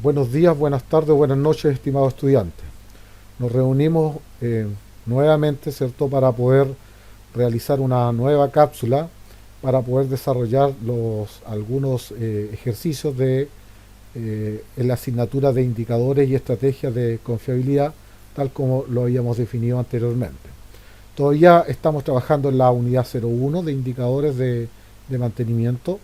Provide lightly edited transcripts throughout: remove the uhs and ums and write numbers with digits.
Buenos días, buenas tardes, buenas noches, estimados estudiantes. Nos reunimos nuevamente, ¿cierto?, para poder realizar una nueva cápsula, para poder desarrollar algunos ejercicios en la asignatura de indicadores y estrategias de confiabilidad, tal como lo habíamos definido anteriormente. Todavía estamos trabajando en la unidad 01 de indicadores de mantenimiento.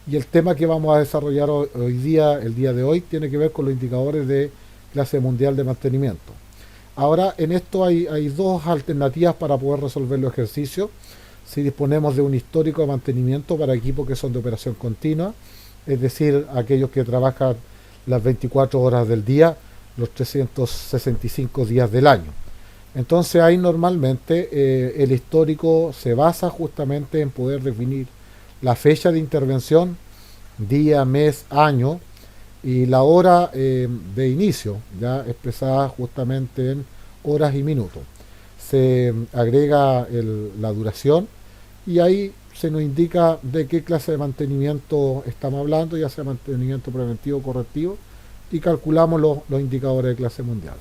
Y el tema que vamos a desarrollar hoy día, el día de hoy, tiene que ver con los indicadores de clase mundial de mantenimiento. Ahora, en esto hay dos alternativas para poder resolver los ejercicios. Si disponemos de un histórico de mantenimiento para equipos que son de operación continua, es decir, aquellos que trabajan las 24 horas del día, los 365 días del año. Entonces ahí normalmente el histórico se basa justamente en poder definir la fecha de intervención, día, mes, año, y la hora de inicio, ya expresada justamente en horas y minutos. Se agrega la duración y ahí se nos indica de qué clase de mantenimiento estamos hablando, ya sea mantenimiento preventivo o correctivo, y calculamos los indicadores de clase mundial.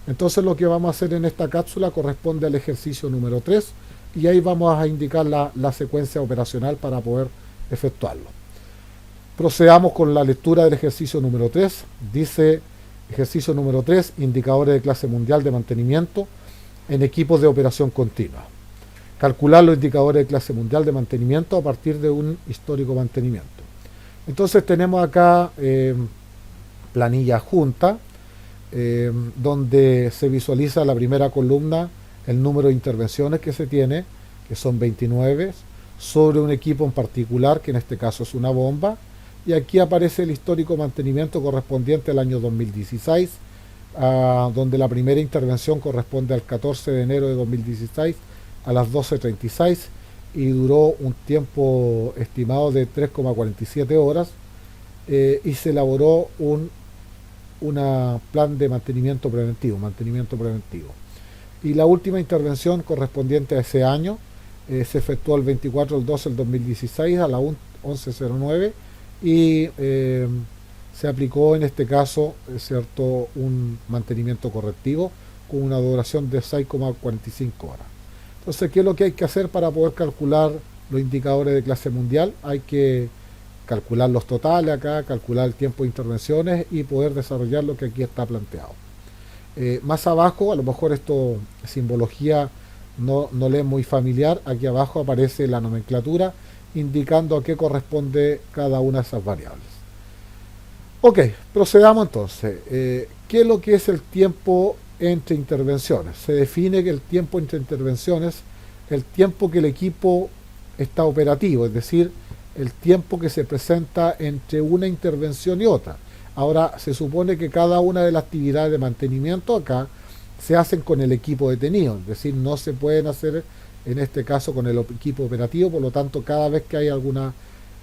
Entonces lo que vamos a hacer en esta cápsula corresponde al ejercicio número 3 y ahí vamos a indicar la secuencia operacional para poder efectuarlo. Procedamos con la lectura del ejercicio número 3. Dice ejercicio número 3, indicadores de clase mundial de mantenimiento en equipos de operación continua. Calcular los indicadores de clase mundial de mantenimiento a partir de un histórico mantenimiento. Entonces tenemos acá planilla junta, donde se visualiza la primera columna el número de intervenciones que se tiene, que son 29, sobre un equipo en particular, que en este caso es una bomba, y aquí aparece el histórico mantenimiento correspondiente al año 2016, donde la primera intervención corresponde al 14 de enero de 2016 a las 12:36 y duró un tiempo estimado de 3,47 horas y se elaboró un plan de mantenimiento preventivo. Y la última intervención correspondiente a ese año se efectuó el 24 del 12 del 2016 a las 11:09 y se aplicó en este caso cierto un mantenimiento correctivo con una duración de 6,45 horas. Entonces, ¿qué es lo que hay que hacer para poder calcular los indicadores de clase mundial? Hay que calcular los totales acá, calcular el tiempo de intervenciones y poder desarrollar lo que aquí está planteado. Más abajo, a lo mejor esto, simbología no le es muy familiar, aquí abajo aparece la nomenclatura indicando a qué corresponde cada una de esas variables. Ok, procedamos entonces. ¿Qué es lo que es el tiempo entre intervenciones? Se define que el tiempo entre intervenciones es el tiempo que el equipo está operativo, es decir, el tiempo que se presenta entre una intervención y otra. Ahora, se supone que cada una de las actividades de mantenimiento acá se hacen con el equipo detenido, es decir, no se pueden hacer en este caso con el equipo operativo, por lo tanto, cada vez que hay alguna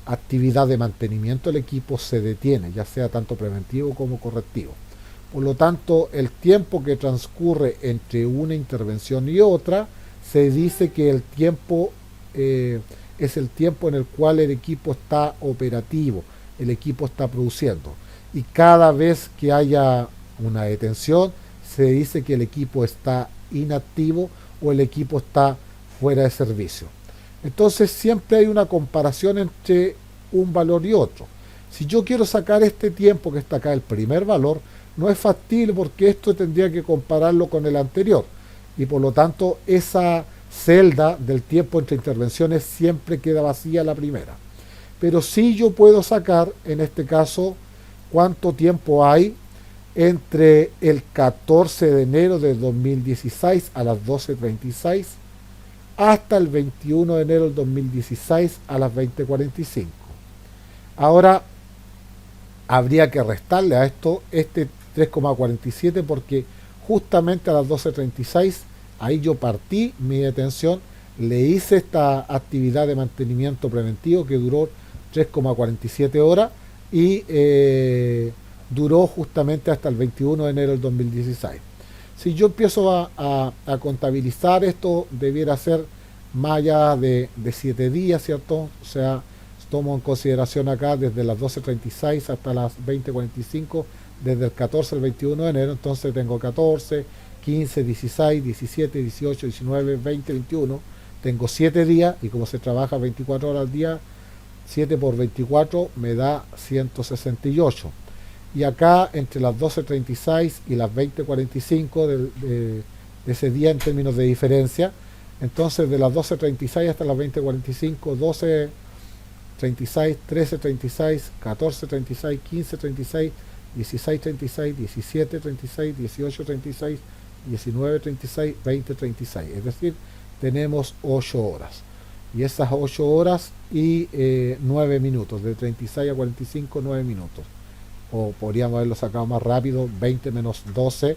actividad de mantenimiento, el equipo se detiene, ya sea tanto preventivo como correctivo. Por lo tanto, el tiempo que transcurre entre una intervención y otra, se dice que el tiempo es el tiempo en el cual el equipo está operativo, el equipo está produciendo. Y cada vez que haya una detención, se dice que el equipo está inactivo o el equipo está fuera de servicio. Entonces siempre hay una comparación entre un valor y otro. Si yo quiero sacar este tiempo que está acá, el primer valor, no es factible porque esto tendría que compararlo con el anterior. Y por lo tanto esa celda del tiempo entre intervenciones siempre queda vacía la primera. Pero sí yo puedo sacar, en este caso, cuánto tiempo hay entre el 14 de enero de 2016 a las 12:36 hasta el 21 de enero del 2016 a las 20:45. Ahora habría que restarle a esto este 3,47 porque justamente a las 12:36 ahí yo partí mi detención, le hice esta actividad de mantenimiento preventivo que duró 3,47 horas y duró justamente hasta el 21 de enero del 2016. Si yo empiezo a contabilizar esto, debiera ser más allá de 7 días, ¿cierto? O sea, tomo en consideración acá desde las 12:36 hasta las 20:45, desde el 14 al 21 de enero, entonces tengo 14, 15, 16, 17, 18, 19, 20, 21, tengo 7 días y como se trabaja 24 horas al día, 7 por 24 me da 168. Y acá entre las 12:36 y las 20:45 de ese día en términos de diferencia, entonces de las 12:36 hasta las 20:45, 12:36, 13:36, 14:36, 15:36, 16:36, 17:36, 18:36, 19:36, 20:36. Es decir, tenemos 8 horas. Y esas 8 horas y 9 minutos, de 36 a 45, 9 minutos. O podríamos haberlo sacado más rápido, 20 menos 12,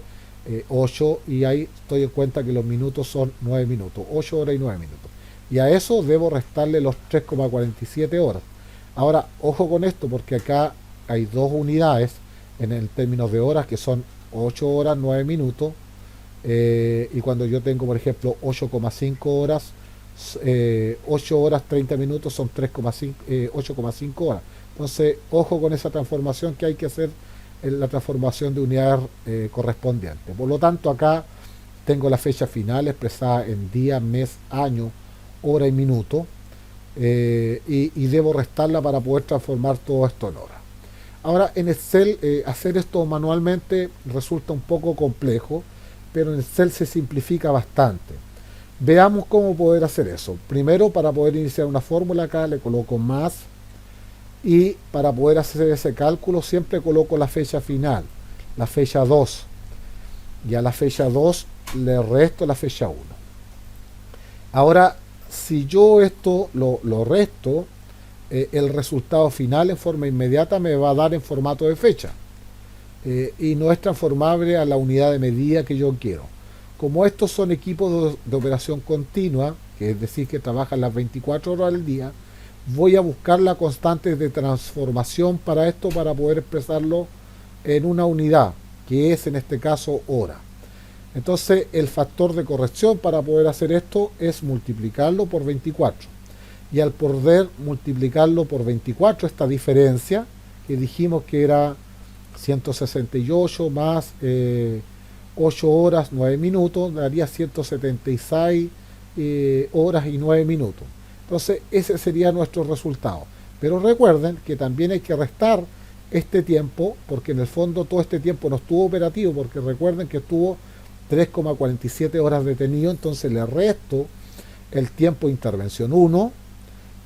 8, y ahí estoy en cuenta que los minutos son 9 minutos, 8 horas y 9 minutos. Y a eso debo restarle los 3,47 horas. Ahora, ojo con esto, porque acá hay dos unidades en el términos de horas, que son 8 horas, 9 minutos, y cuando yo tengo, por ejemplo, 8,5 horas, 8 horas 30 minutos son 3,5, 8,5 horas. Entonces, ojo con esa transformación que hay que hacer en la transformación de unidades correspondiente. Por lo tanto, acá tengo la fecha final expresada en día, mes, año, hora y minuto, y debo restarla para poder transformar todo esto en hora. Ahora, en Excel, hacer esto manualmente resulta un poco complejo, pero en Excel se simplifica bastante. Veamos cómo poder hacer eso. Primero, para poder iniciar una fórmula, acá le coloco más, y para poder hacer ese cálculo siempre coloco la fecha final, la fecha 2, y a la fecha 2 le resto la fecha 1. Ahora, si yo esto lo resto, el resultado final en forma inmediata me va a dar en formato de fecha, y no es transformable a la unidad de medida que yo quiero. Como estos son equipos de operación continua, que es decir que trabajan las 24 horas al día, voy a buscar la constante de transformación para esto, para poder expresarlo en una unidad, que es en este caso hora. Entonces el factor de corrección para poder hacer esto es multiplicarlo por 24. Y al poder multiplicarlo por 24, esta diferencia, que dijimos que era 168 más 8 horas 9 minutos, daría 176 horas y 9 minutos. Entonces ese sería nuestro resultado. Pero recuerden que también hay que restar este tiempo, porque en el fondo todo este tiempo no estuvo operativo, porque recuerden que estuvo 3,47 horas detenido, entonces le resto el tiempo de intervención 1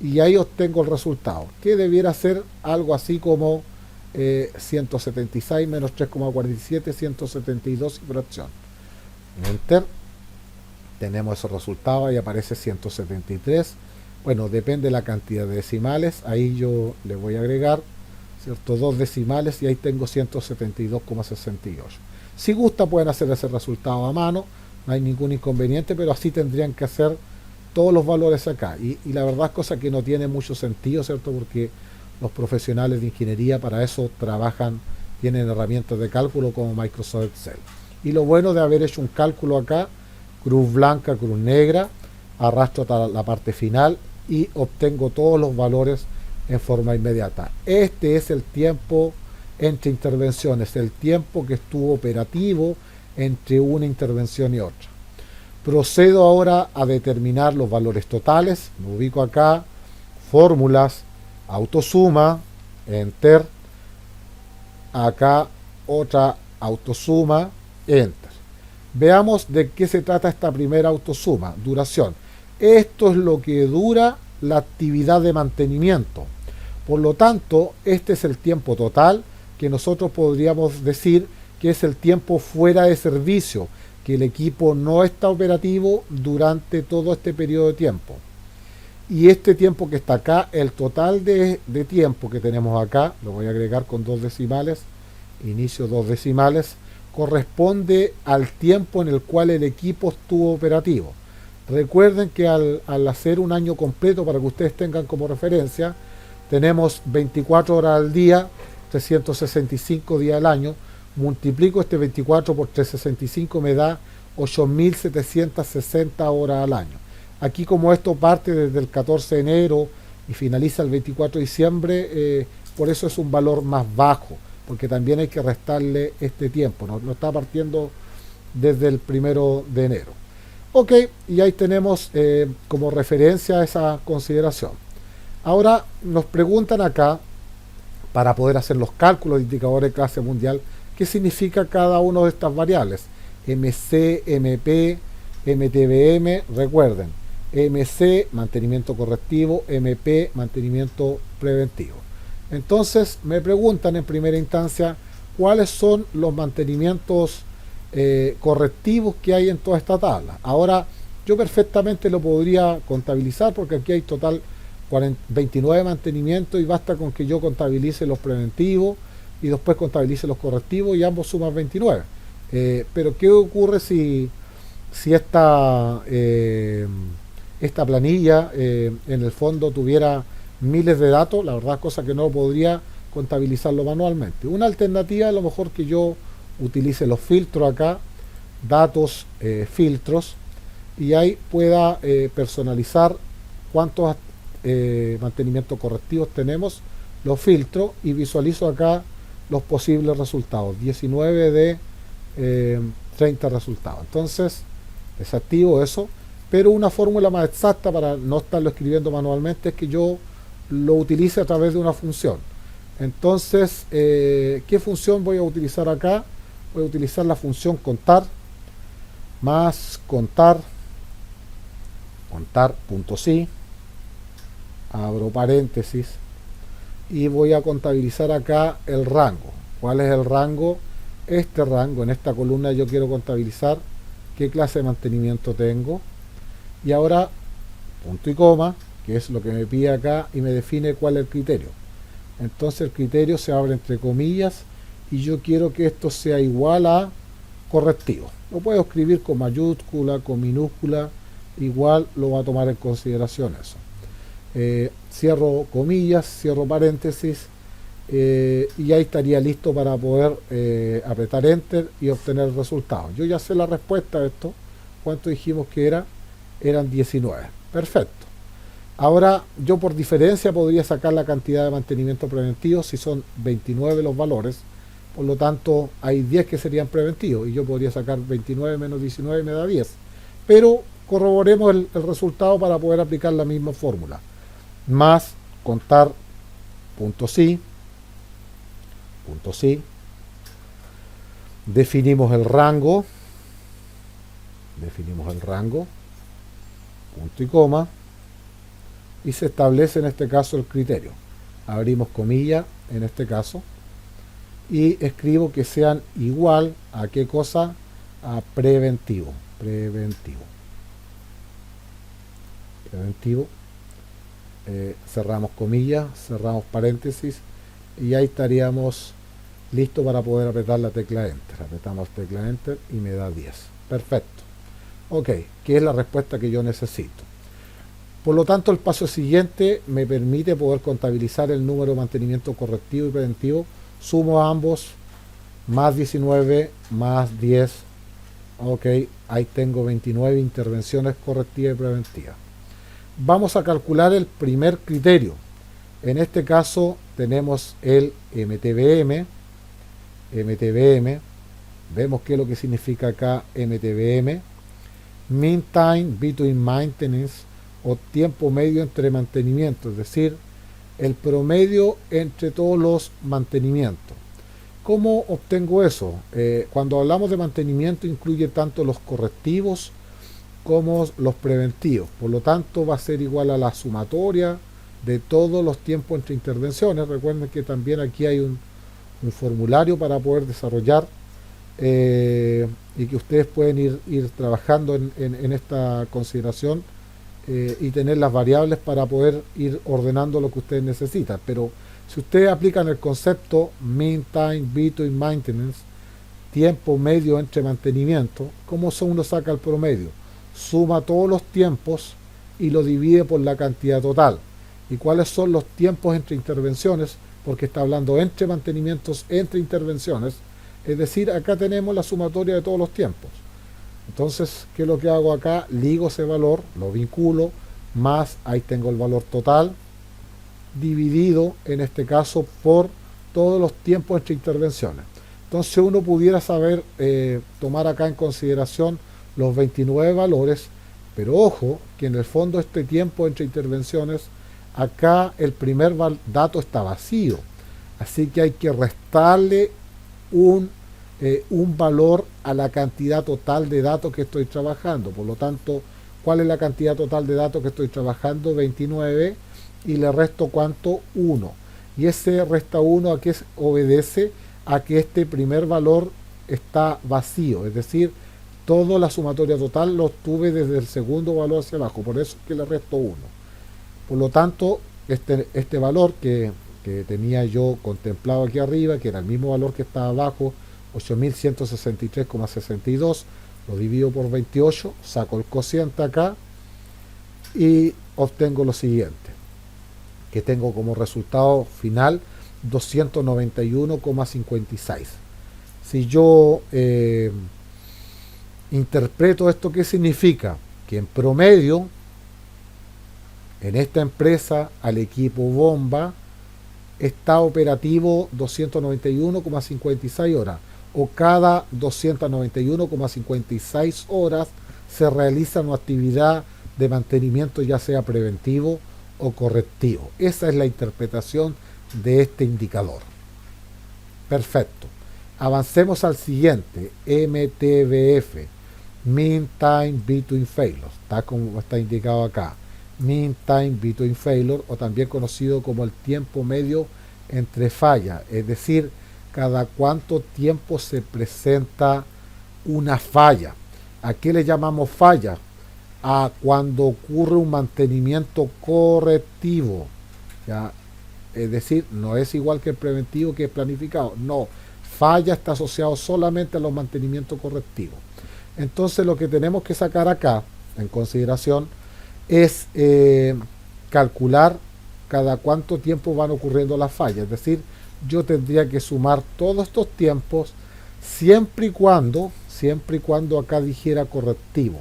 y ahí obtengo el resultado, que debiera ser algo así como 176 menos 3,47, 172 y fracción. Enter. Tenemos esos resultados, ahí aparece 173. Bueno, depende de la cantidad de decimales, ahí yo le voy a agregar, ¿cierto?, 2 decimales y ahí tengo 172,68. Si gusta pueden hacer ese resultado a mano, no hay ningún inconveniente, pero así tendrían que hacer todos los valores acá. Y la verdad es cosa que no tiene mucho sentido, ¿cierto?, porque los profesionales de ingeniería para eso trabajan, tienen herramientas de cálculo como Microsoft Excel. Y lo bueno de haber hecho un cálculo acá, cruz blanca, cruz negra, arrastro hasta la parte final y obtengo todos los valores en forma inmediata. Este es el tiempo entre intervenciones, el tiempo que estuvo operativo entre una intervención y otra. Procedo ahora a determinar los valores totales. Me ubico acá, fórmulas, autosuma, enter, acá otra autosuma, enter. Veamos de qué se trata esta primera autosuma, duración. Esto es lo que dura la actividad de mantenimiento. Por lo tanto, este es el tiempo total, que nosotros podríamos decir que es el tiempo fuera de servicio, que el equipo no está operativo durante todo este periodo de tiempo. Y este tiempo que está acá, el total de tiempo que tenemos acá, lo voy a agregar con 2 decimales, inicio 2 decimales, corresponde al tiempo en el cual el equipo estuvo operativo. Recuerden que al hacer un año completo, para que ustedes tengan como referencia, tenemos 24 horas al día, 365 días al año, multiplico este 24 por 365, me da 8.760 horas al año. Aquí, como esto parte desde el 14 de enero y finaliza el 24 de diciembre, por eso es un valor más bajo, porque también hay que restarle este tiempo, no está partiendo desde el 1 de enero. Ok, y ahí tenemos como referencia esa consideración. Ahora nos preguntan acá, para poder hacer los cálculos de indicadores de clase mundial, qué significa cada una de estas variables. MC, MP, MTBM, recuerden, MC, mantenimiento correctivo, MP, mantenimiento preventivo. Entonces me preguntan en primera instancia cuáles son los mantenimientos correctivos que hay en toda esta tabla. Ahora yo perfectamente lo podría contabilizar porque aquí hay total 29 mantenimientos y basta con que yo contabilice los preventivos y después contabilice los correctivos y ambos suman 29. Pero ¿qué ocurre si esta planilla en el fondo tuviera miles de datos? La verdad, cosa que no podría contabilizarlo manualmente. Una alternativa a lo mejor que yo utilice los filtros acá, datos, filtros, y ahí pueda personalizar cuántos mantenimientos correctivos tenemos, los filtros y visualizo acá los posibles resultados, 19 de 30 resultados. Entonces desactivo eso, pero una fórmula más exacta para no estarlo escribiendo manualmente es que yo lo utilice a través de una función. Entonces, ¿qué función voy a utilizar acá? Voy a utilizar la función contar más contar.si, abro paréntesis y voy a contabilizar acá el rango. ¿Cuál es el rango? Este rango, en esta columna yo quiero contabilizar qué clase de mantenimiento tengo. Y ahora punto y coma, que es lo que me pide acá, y me define cuál es el criterio. Entonces el criterio se abre entre comillas y yo quiero que esto sea igual a correctivo. Lo puedo escribir con mayúscula, con minúscula, igual lo va a tomar en consideración eso. Cierro comillas, cierro paréntesis y ahí estaría listo para poder apretar enter y obtener el resultado. Yo ya sé la respuesta a esto. ¿Cuánto dijimos que era? Eran 19. Perfecto. Ahora yo por diferencia podría sacar la cantidad de mantenimiento preventivo si son 29 los valores. Por lo tanto hay 10 que serían preventivos y yo podría sacar 29 menos 19 y me da 10. Pero corroboremos el resultado para poder aplicar la misma fórmula. Más contar.si, definimos el rango, punto y coma, y se establece en este caso el criterio. Abrimos comilla en este caso y escribo que sean igual a qué cosa, a preventivo. Cerramos comillas, cerramos paréntesis y ahí estaríamos listos para poder apretar la tecla enter. Apretamos tecla enter y me da 10. Perfecto. Ok, que es la respuesta que yo necesito. Por lo tanto, el paso siguiente me permite poder contabilizar el número de mantenimiento correctivo y preventivo. Sumo a ambos, más 19, más 10. Ok, ahí tengo 29 intervenciones correctivas y preventivas. Vamos a calcular el primer criterio. En este caso tenemos el MTBM. Vemos qué es lo que significa acá MTBM. Mean Time Between Maintenance, o tiempo medio entre mantenimientos, es decir, el promedio entre todos los mantenimientos. ¿Cómo obtengo eso? Cuando hablamos de mantenimiento incluye tanto los correctivos como los preventivos. Por lo tanto, va a ser igual a la sumatoria de todos los tiempos entre intervenciones. Recuerden que también aquí hay un formulario para poder desarrollar y que ustedes pueden ir trabajando en esta consideración y tener las variables para poder ir ordenando lo que ustedes necesitan. Pero si ustedes aplican el concepto Mean Time Between Maintenance, tiempo medio entre mantenimiento, ¿cómo uno saca el promedio? Suma todos los tiempos y lo divide por la cantidad total. ¿Y cuáles son los tiempos entre intervenciones? Porque está hablando entre mantenimientos, entre intervenciones. Es decir, acá tenemos la sumatoria de todos los tiempos. Entonces, ¿qué es lo que hago acá? Ligo ese valor, lo vinculo, más ahí tengo el valor total, dividido en este caso por todos los tiempos entre intervenciones. Entonces uno pudiera saber tomar acá en consideración los 29 valores, pero ojo que en el fondo este tiempo entre intervenciones, acá el primer dato está vacío, así que hay que restarle un valor a la cantidad total de datos que estoy trabajando. Por lo tanto, ¿cuál es la cantidad total de datos que estoy trabajando? 29, y le resto ¿cuánto? 1. Y ese resta 1 a qué obedece, a que este primer valor está vacío, es decir, toda la sumatoria total lo obtuve desde el segundo valor hacia abajo, por eso es que le resto 1. Por lo tanto, este valor que tenía yo contemplado aquí arriba, que era el mismo valor que estaba abajo, 8163,62, lo divido por 28, saco el cociente acá y obtengo lo siguiente, que tengo como resultado final 291,56. Si yo interpreto esto, ¿qué significa? Que en promedio, en esta empresa, al equipo bomba está operativo 291,56 horas, o cada 291,56 horas se realiza una actividad de mantenimiento, ya sea preventivo o correctivo. Esa es la interpretación de este indicador. Perfecto. Avancemos al siguiente, MTBF, Mean Time Between Failures, está como está indicado acá. Mean Time Between Failure, o también conocido como el tiempo medio entre fallas, es decir, cada cuánto tiempo se presenta una falla. ¿A qué le llamamos falla? A cuando ocurre un mantenimiento correctivo, ¿ya? Es decir, no es igual que el preventivo, que es planificado. No, falla está asociado solamente a los mantenimientos correctivos. Entonces lo que tenemos que sacar acá en consideración es calcular cada cuánto tiempo van ocurriendo las fallas. Es decir, yo tendría que sumar todos estos tiempos siempre y cuando acá dijera correctivo.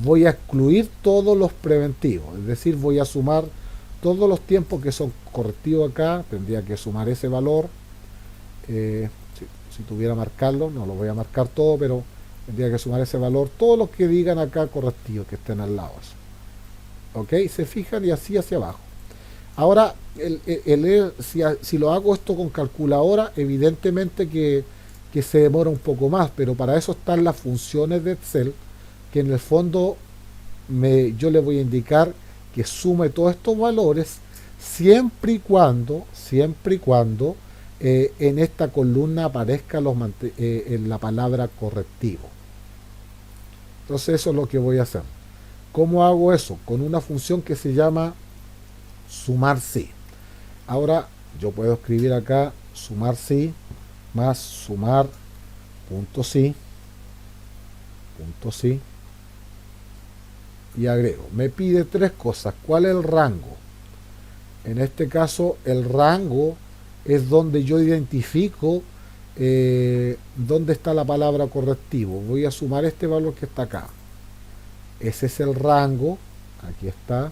Voy a excluir todos los preventivos, es decir, voy a sumar todos los tiempos que son correctivos acá, tendría que sumar ese valor. Si tuviera marcarlo, no lo voy a marcar todo, pero tendría que sumar ese valor, todos los que digan acá correctivos, que estén al lado. ¿Ok? Se fijan, y así hacia abajo. Ahora, si lo hago esto con calculadora, evidentemente que se demora un poco más, pero para eso están las funciones de Excel, que en el fondo yo le voy a indicar que sume todos estos valores siempre y cuando en esta columna aparezca en la palabra correctivo. Entonces eso es lo que voy a hacer. ¿Cómo hago eso? Con una función que se llama sumar si. Ahora yo puedo escribir acá sumar si más sumar punto si y agrego. Me pide tres cosas. ¿Cuál es el rango? En este caso el rango es donde yo identifico dónde está la palabra correctivo. Voy a sumar este valor que está acá. Ese es el rango. Aquí está.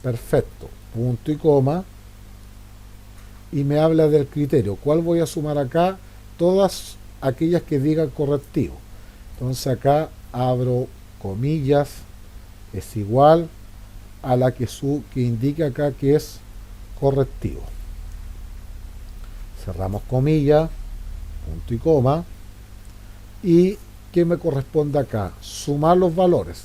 Perfecto. Punto y coma. Y me habla del criterio. ¿Cuál voy a sumar acá? Todas aquellas que digan correctivo. Entonces acá abro comillas. Es igual a la que indica acá que es correctivo. Cerramos comillas. Punto y coma. Y ¿qué me corresponde acá? Sumar los valores.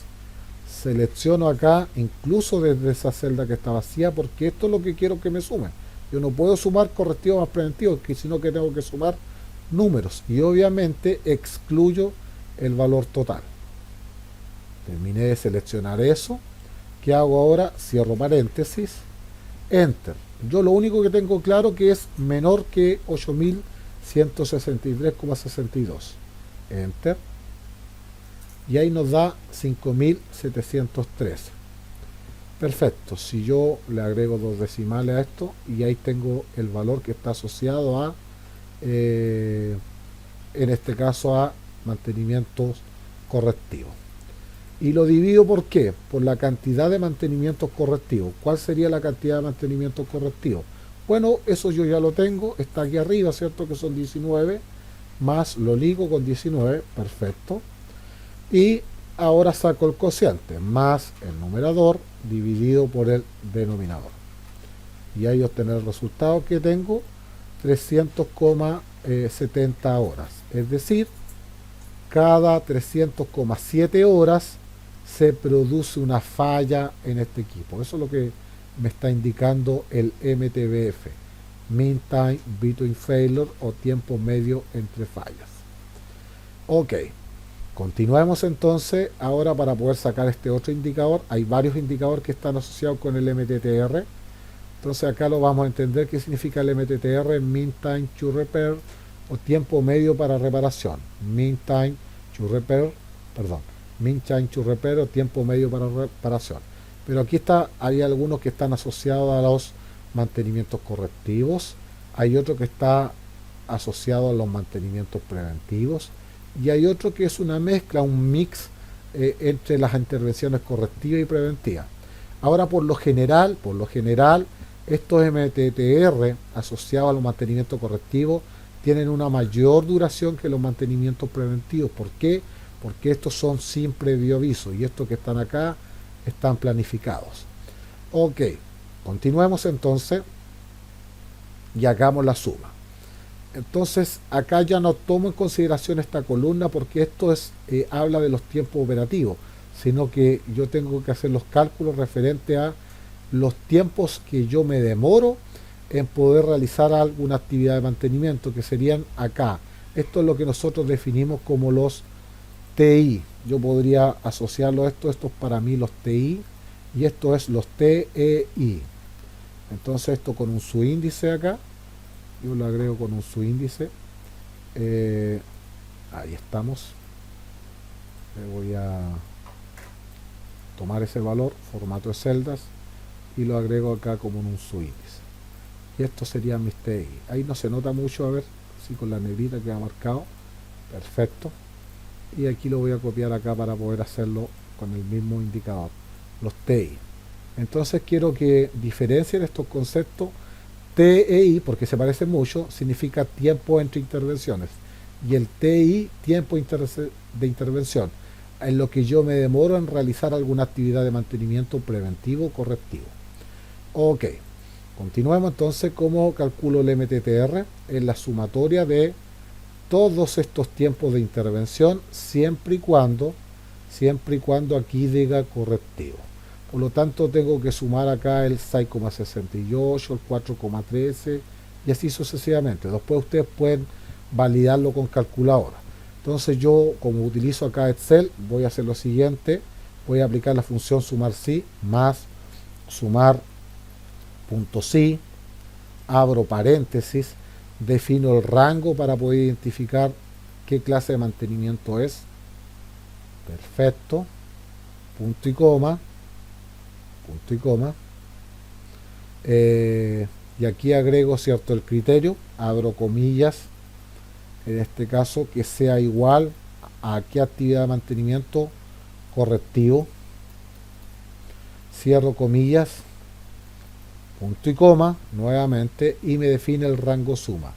Selecciono acá, incluso desde esa celda que está vacía, porque esto es lo que quiero que me sume. Yo no puedo sumar correctivos más preventivos, sino que tengo que sumar números. Y obviamente excluyo el valor total. Terminé de seleccionar eso. ¿Qué hago ahora? Cierro paréntesis. Enter. Yo lo único que tengo claro que es menor que 8163,62. Enter. Y ahí nos da 5713. Perfecto. Si yo le agrego dos decimales a esto, y ahí tengo el valor que está asociado a en este caso a mantenimientos correctivos. Y lo divido ¿por qué? Por la cantidad de mantenimientos correctivos. ¿Cuál sería la cantidad de mantenimientos correctivos? Bueno, eso yo ya lo tengo, está aquí arriba, ¿cierto? Que son 19, más lo ligo con 19, perfecto. Y ahora saco el cociente, más el numerador dividido por el denominador. Y ahí obtener el resultado que tengo, 300,70 horas. Es decir, cada 300,7 horas se produce una falla en este equipo. Eso es lo que me está indicando el MTBF, Mean Time Between Failure, o tiempo medio entre fallas. Ok, continuemos entonces ahora para poder sacar este otro indicador. Hay varios indicadores que están asociados con el MTTR. Entonces acá lo vamos a entender qué significa el MTTR, Mean Time to Repair, o tiempo medio para reparación. Mean Time to Repair, perdón, Mean Time to Repair o tiempo medio para reparación. Pero aquí hay algunos que están asociados a los mantenimientos correctivos, hay otro que está asociado a los mantenimientos preventivos, y hay otro que es una mezcla, un mix entre las intervenciones correctivas y preventivas. Ahora, por lo general, estos MTTR asociados a los mantenimientos correctivos tienen una mayor duración que los mantenimientos preventivos. ¿Por qué? Porque estos son sin previo aviso y estos que están acá están planificados. Ok, continuemos entonces y hagamos la suma. Entonces acá ya no tomo en consideración esta columna porque esto habla de los tiempos operativos, sino que yo tengo que hacer los cálculos referentes a los tiempos que yo me demoro en poder realizar alguna actividad de mantenimiento, que serían acá. Esto es lo que nosotros definimos como los TI. Yo podría asociarlo a esto es para mí los TI, y esto es los TEI. Entonces esto con un subíndice acá, yo lo agrego con un subíndice. Ahí estamos. Voy a tomar ese valor, formato de celdas, y lo agrego acá como en un subíndice. Y estos serían mis TI. Ahí no se nota mucho, a ver si con la negrita queda marcado. Perfecto. Y aquí lo voy a copiar acá para poder hacerlo con el mismo indicador, los TI. Entonces quiero que diferencien estos conceptos. TEI, porque se parecen mucho, significa tiempo entre intervenciones, y el TI, tiempo de intervención, en lo que yo me demoro en realizar alguna actividad de mantenimiento preventivo o correctivo. Ok, continuemos entonces. ¿Cómo calculo el MTTR? Es la sumatoria de todos estos tiempos de intervención, siempre y cuando aquí diga correctivo. Por lo tanto, tengo que sumar acá el 6,68, el 4,13 y así sucesivamente. Después ustedes pueden validarlo con calculadora. Entonces yo, como utilizo acá Excel, voy a hacer lo siguiente. Voy a aplicar la función sumar si más sumar punto si, abro paréntesis, defino el rango para poder identificar qué clase de mantenimiento es. Perfecto. Punto y coma. Y aquí agrego, cierto, el criterio, abro comillas, en este caso que sea igual a qué actividad de mantenimiento correctivo, cierro comillas, punto y coma nuevamente, y me define el rango suma,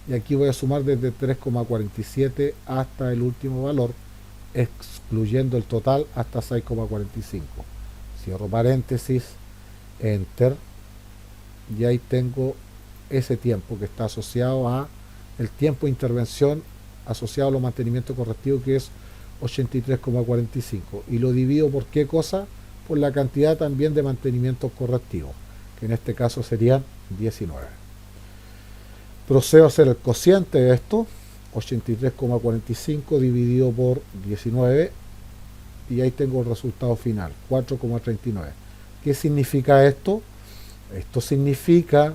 y aquí voy a sumar desde 3,47 hasta el último valor, excluyendo el total hasta 6,45. Cierro paréntesis, enter, y ahí tengo ese tiempo que está asociado a el tiempo de intervención asociado a los mantenimientos correctivos, que es 83,45, y lo divido por qué cosa, por la cantidad también de mantenimientos correctivos, que en este caso serían 19. Procedo a hacer el cociente de esto, 83,45 dividido por 19, y ahí tengo el resultado final, 4,39. ¿Qué significa esto? Esto significa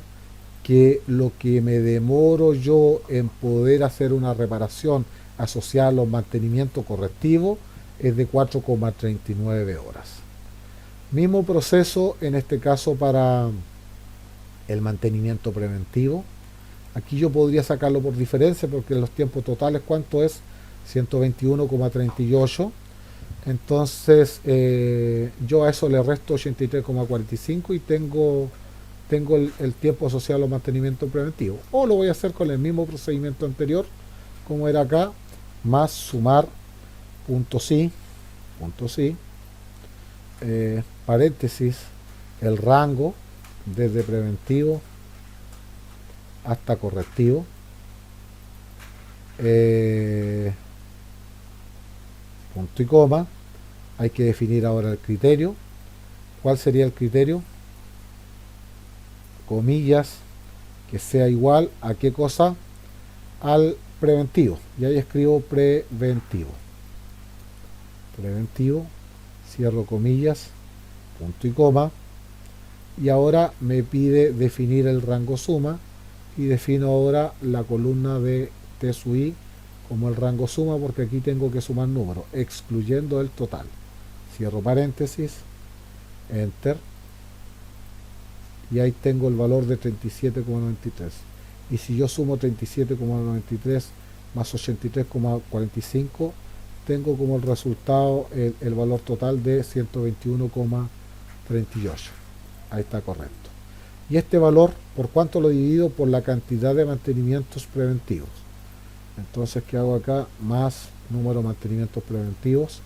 que lo que me demoro yo en poder hacer una reparación asociada a los mantenimientos correctivos es de 4,39 horas. Mismo proceso en este caso para el mantenimiento preventivo. Aquí yo podría sacarlo por diferencia porque los tiempos totales, ¿cuánto es? 121,38. Entonces yo a eso le resto 83,45 y tengo tengo el tiempo asociado a los mantenimientos preventivos. O lo voy a hacer con el mismo procedimiento anterior, como era acá, más sumar punto sí, paréntesis, el rango desde preventivo hasta correctivo, punto y coma. Hay que definir ahora el criterio. ¿Cuál sería el criterio? Comillas, que sea igual a qué cosa, al preventivo. Y ahí escribo preventivo. Preventivo, cierro comillas, punto y coma. Y ahora me pide definir el rango suma y defino ahora la columna de T sub I como el rango suma, porque aquí tengo que sumar números, excluyendo el total. Cierro paréntesis, enter, y ahí tengo el valor de 37,93. Y si yo sumo 37,93 más 83,45, tengo como el resultado el valor total de 121,38. Ahí está correcto. Y este valor, ¿por cuánto lo divido? Por la cantidad de mantenimientos preventivos. Entonces, ¿qué hago acá? Más número de mantenimientos preventivos,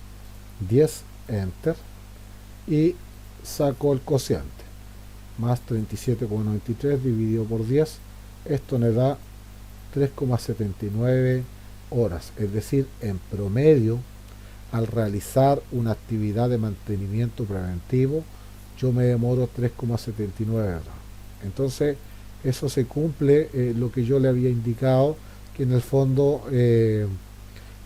10, enter, y saco el cociente. Más 37,93 dividido por 10, esto me da 3,79 horas. Es decir, en promedio, al realizar una actividad de mantenimiento preventivo, yo me demoro 3,79 horas. Entonces, eso se cumple lo que yo le había indicado, que en el fondo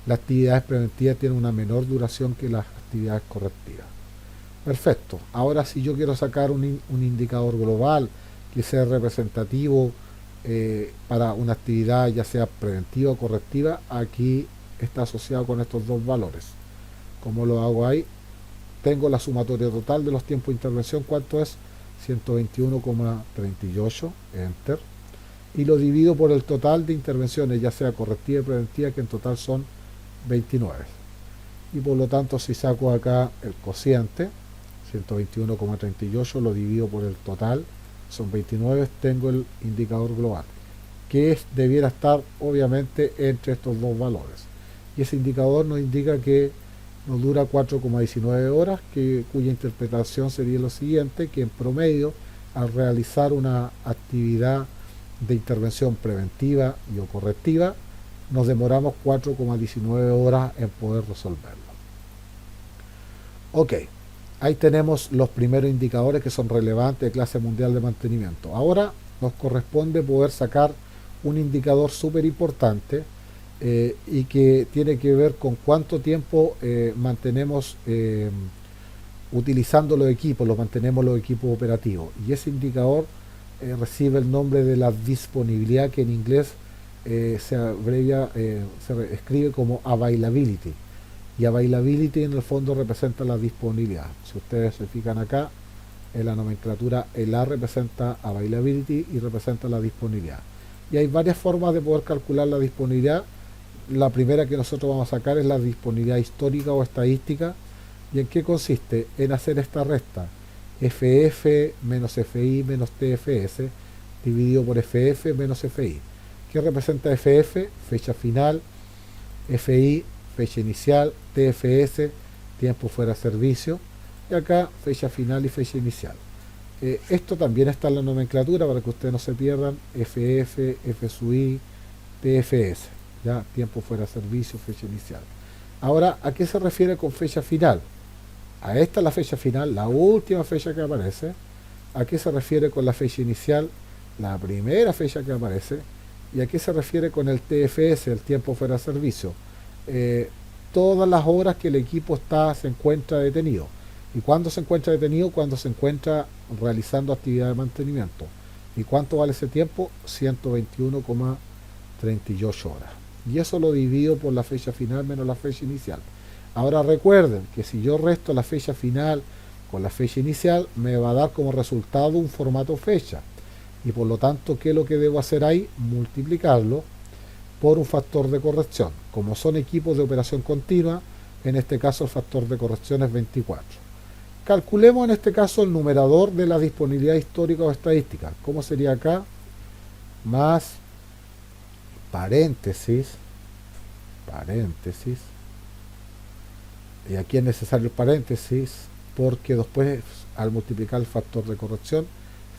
las actividades preventivas tienen una menor duración que las actividades correctivas. Perfecto. Ahora, si yo quiero sacar un indicador global que sea representativo para una actividad ya sea preventiva o correctiva, aquí está asociado con estos dos valores. ¿Cómo lo hago ahí? Tengo la sumatoria total de los tiempos de intervención. ¿Cuánto es? 121,38, enter, y lo divido por el total de intervenciones, ya sea correctiva y preventiva, que en total son 29. Y por lo tanto, si saco acá el cociente, 121,38, lo divido por el total, son 29, tengo el indicador global, que debiera estar obviamente entre estos dos valores. Y ese indicador nos indica que nos dura 4,19 horas, cuya interpretación sería lo siguiente, que en promedio, al realizar una actividad de intervención preventiva y o correctiva, nos demoramos 4,19 horas en poder resolverlo. Ok, ahí tenemos los primeros indicadores que son relevantes de clase mundial de mantenimiento. Ahora nos corresponde poder sacar un indicador súper importante y que tiene que ver con cuánto tiempo mantenemos utilizando los equipos, mantenemos los equipos operativos. Y ese indicador recibe el nombre de la disponibilidad, que en inglés se abrevia, se escribe como availability. Y availability en el fondo representa la disponibilidad. Si ustedes se fijan acá, en la nomenclatura, el A representa availability y representa la disponibilidad. Y hay varias formas de poder calcular la disponibilidad. La primera que nosotros vamos a sacar es la disponibilidad histórica o estadística. ¿Y en qué consiste? En hacer esta resta: FF menos FI menos TFS dividido por FF menos FI. ¿Qué representa FF? Fecha final. FI, fecha inicial. TFS, tiempo fuera de servicio. Y acá, fecha final y fecha inicial. Esto también está en la nomenclatura para que ustedes no se pierdan: FF, FSUI, TFS. ¿Ya? Tiempo fuera de servicio, fecha inicial. Ahora, ¿a qué se refiere con fecha final? A esta es la fecha final, la última fecha que aparece. ¿A qué se refiere con la fecha inicial? La primera fecha que aparece. ¿Y a qué se refiere con el TFS, el tiempo fuera de servicio? Todas las horas que el equipo se encuentra detenido. ¿Y cuándo se encuentra detenido? Cuando se encuentra realizando actividad de mantenimiento. ¿Y cuánto vale ese tiempo? 121,38 horas. Y eso lo divido por la fecha final menos la fecha inicial. Ahora recuerden que si yo resto la fecha final con la fecha inicial, me va a dar como resultado un formato fecha. Y por lo tanto, ¿qué es lo que debo hacer ahí? Multiplicarlo por un factor de corrección. Como son equipos de operación continua, en este caso el factor de corrección es 24. calculemos en este caso el numerador de la disponibilidad histórica o estadística. ¿Cómo sería acá? Más paréntesis, paréntesis, y aquí es necesario el paréntesis porque después al multiplicar el factor de corrección,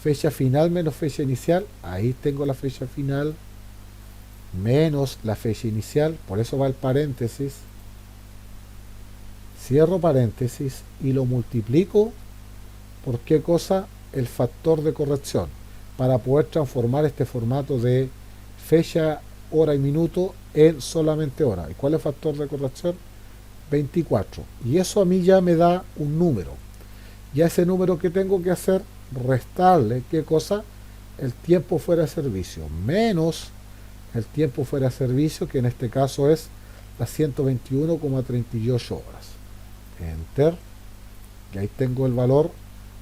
fecha final menos fecha inicial, ahí tengo la fecha final menos la fecha inicial, por eso va el paréntesis, cierro paréntesis y lo multiplico por qué cosa, el factor de corrección, para poder transformar este formato de fecha, hora y minuto en solamente hora. ¿Y cuál es el factor de corrección? 24. Y eso a mí ya me da un número. Y a ese número que tengo que hacer, restarle, ¿qué cosa? El tiempo fuera de servicio, menos el tiempo fuera de servicio, que en este caso es las 121,38 horas. Enter. Y ahí tengo el valor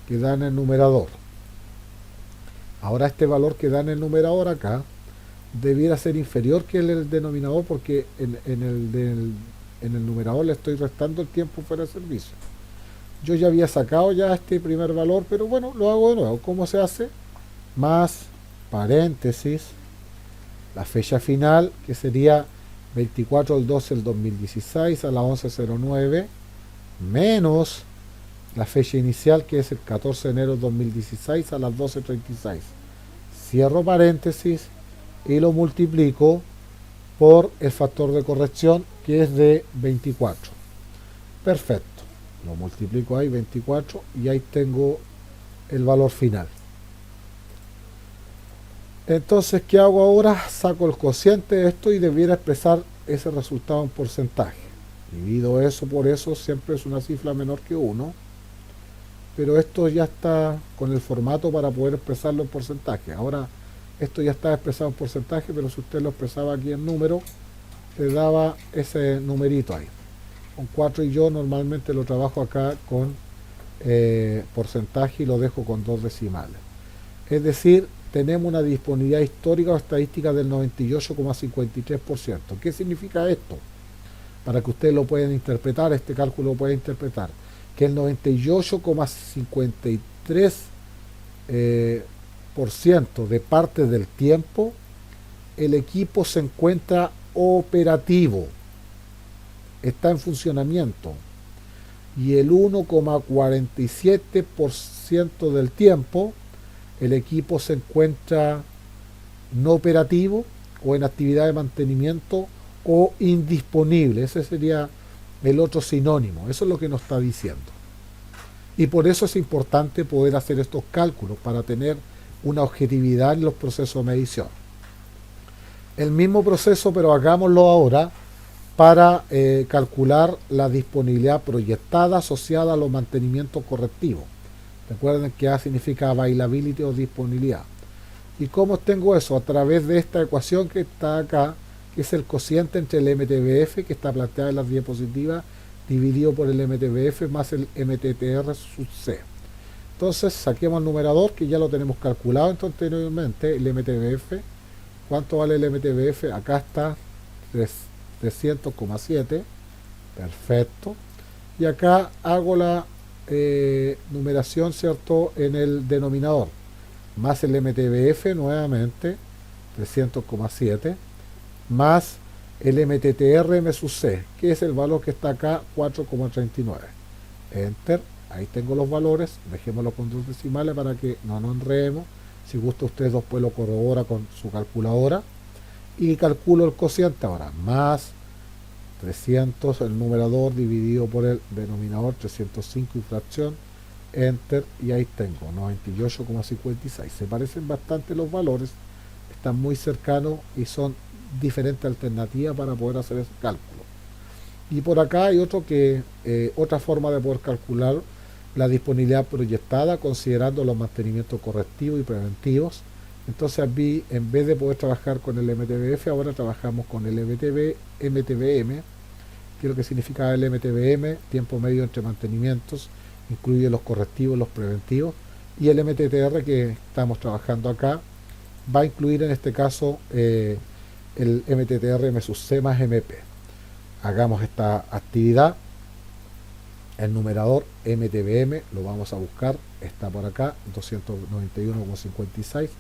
que da en el numerador. Ahora este valor que da en el numerador acá debiera ser inferior que el denominador, porque en el numerador le estoy restando el tiempo fuera de servicio. Yo ya había sacado ya este primer valor, pero bueno, lo hago de nuevo. ¿Cómo se hace? Más paréntesis, la fecha final, que sería 24 del 12 del 2016 a las 11:09, menos la fecha inicial, que es el 14 de enero del 2016 a las 12:36. Cierro paréntesis y lo multiplico por el factor de corrección, que es de 24. Perfecto. Lo multiplico ahí, 24, y ahí tengo el valor final. Entonces, ¿qué hago ahora? Saco el cociente de esto y debiera expresar ese resultado en porcentaje. Divido eso por eso, siempre es una cifra menor que 1. Pero esto ya está con el formato para poder expresarlo en porcentaje. Ahora, esto ya está expresado en porcentaje, pero si usted lo expresaba aquí en número, le daba ese numerito ahí. Con 4 y yo normalmente lo trabajo acá con porcentaje y lo dejo con 2 decimales. Es decir, tenemos una disponibilidad histórica o estadística del 98,53%. ¿Qué significa esto? Para que ustedes lo puedan interpretar, este cálculo lo pueden interpretar, que el 98,53% de parte del tiempo el equipo se encuentra operativo, está en funcionamiento, y el 1,47% del tiempo el equipo se encuentra no operativo o en actividad de mantenimiento o indisponible. Ese sería el otro sinónimo. Eso es lo que nos está diciendo. Y por eso es importante poder hacer estos cálculos para tener una objetividad en los procesos de medición. El mismo proceso, pero hagámoslo ahora para calcular la disponibilidad proyectada asociada a los mantenimientos correctivos. Recuerden que A significa availability o disponibilidad. ¿Y cómo obtengo eso? A través de esta ecuación que está acá, que es el cociente entre el MTBF, que está planteada en las diapositivas, dividido por el MTBF más el MTTR sub C. Entonces saquemos el numerador, que ya lo tenemos calculado anteriormente, el MTBF. ¿Cuánto vale el MTBF? Acá está 300,7. Perfecto. Y acá hago la numeración, ¿cierto?, en el denominador. Más el MTBF nuevamente, 300,7. Más el MTTR M sub C, que es el valor que está acá, 4,39. Enter. Ahí tengo los valores. Dejémoslo con 2 decimales para que no nos enredemos. Si gusta usted después lo corrobora con su calculadora. Y calculo el cociente ahora. Más 300, el numerador dividido por el denominador, 305 y fracción. Enter. Y ahí tengo 98,56. Se parecen bastante los valores. Están muy cercanos y son diferentes alternativas para poder hacer ese cálculo. Y por acá hay otra forma de poder calcular la disponibilidad proyectada considerando los mantenimientos correctivos y preventivos. Entonces en vez de poder trabajar con el MTBF, ahora trabajamos con el MTBM, que es lo que significa el MTBM, tiempo medio entre mantenimientos, incluye los correctivos, los preventivos, y el MTTR que estamos trabajando acá va a incluir en este caso el MTTR M sub C más MP. Hagamos esta actividad. El numerador MTBM lo vamos a buscar, está por acá, 291,56.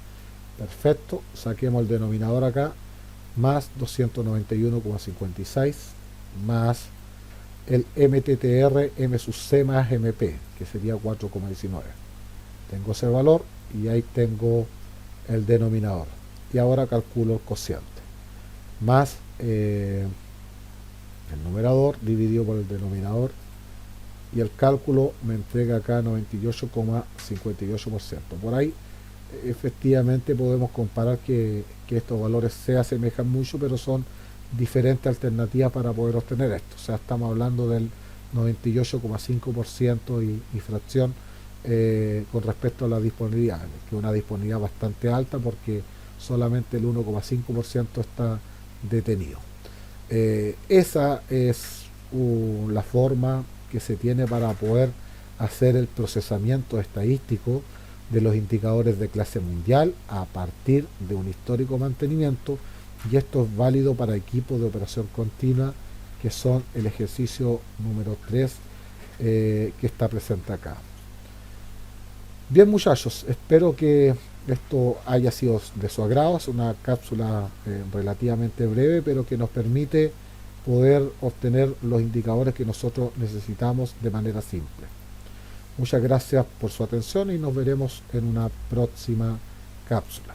Perfecto, saquemos el denominador acá, más 291,56, más el MTTR M sub C más MP, que sería 4,19. Tengo ese valor y ahí tengo el denominador. Y ahora calculo el cociente. Más el numerador dividido por el denominador. Y el cálculo me entrega acá 98,58%. Por ahí efectivamente podemos comparar que estos valores se asemejan mucho, pero son diferentes alternativas para poder obtener esto. O sea, estamos hablando del 98,5% y fracción con respecto a la disponibilidad, que es una disponibilidad bastante alta porque solamente el 1,5% está detenido. Esa es la forma que se tiene para poder hacer el procesamiento estadístico de los indicadores de clase mundial a partir de un histórico mantenimiento, y esto es válido para equipos de operación continua, que son el ejercicio número 3 que está presente acá. Bien, muchachos, espero que esto haya sido de su agrado. Es una cápsula relativamente breve, pero que nos permite poder obtener los indicadores que nosotros necesitamos de manera simple. Muchas gracias por su atención y nos veremos en una próxima cápsula.